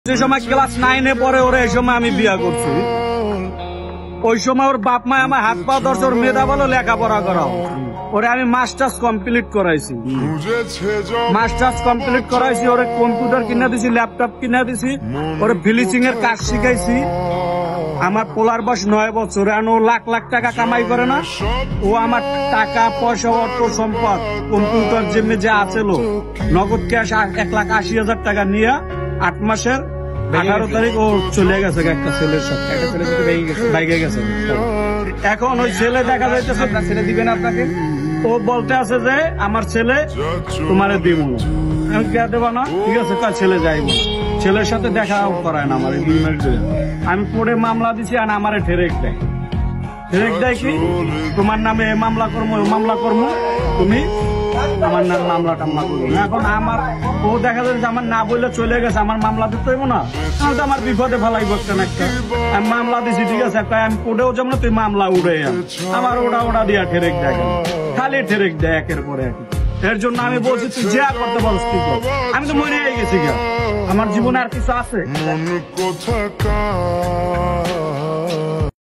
যে সময় ক্লাস 9-এ পরে ওরে এই সময় আমি বিয়া করছি, ওই সময় ওর বাপ মা আমার হাত পা ধরছে, ওর মেধা বলো লেখাপড়া করাও। ওরে আমি মাস্টার্স কমপ্লিট করাইছি, ওরে কম্পিউটার কিনা দিছি, ল্যাপটপ কিনা দিছি, ওরে ফিনিশিং এর কাজ শিখাইছি। আমার পোলার বয়স 9 বছর, ও লাখ লাখ টাকা কামাই করে না, ও আমার টাকা পয়সা অর্থ সম্পদ কম্পিউটার জিমে যে আছে নগদ ক্যাশ 1,80,000 টাকা নিয়ে 8 মাসের 18 তারিখ ও চলে গেছে একটা ছেলের সাথে, বাইকে গেছে। এখন ওই ছেলে দেখা যাইতেছে ছেলে দিবেন আপনাকে, ও বলতে আছে যে আমার ছেলে তোমারে দিব, আমি কে দেবো না, ঠিক আছে কাল ছেলে যাইব। ছেলের সাথে দেখা করায় না আমার, আমি পড়ে মামলা দিছি আর আমারে ঠেরেক দেয় কি তোমার নামে মামলা করবো, তুমি আমার নাম মামলা টামলা করবো না। এখন আমার ও দেখা যাচ্ছে আমার না বললে চলে গেছে, আমার মামলা দিতে হইব না, তো আমার বিপদে ফেলাইব একটা। আমি মামলা দিছি, ঠিক আছে আমি কোর্টেও যাবো না, তুই মামলা উড়ে আমার ওটা দিয়া ঠেরেক দেয়, খালি ঠেরেক দেয় একের পরে এক। এর জন্য আমি বলছি তুই যা করতে পারছিস তুই কর, আমি তো মনে হয়ে গেছি, আমার জীবনে আর কিছু আছে।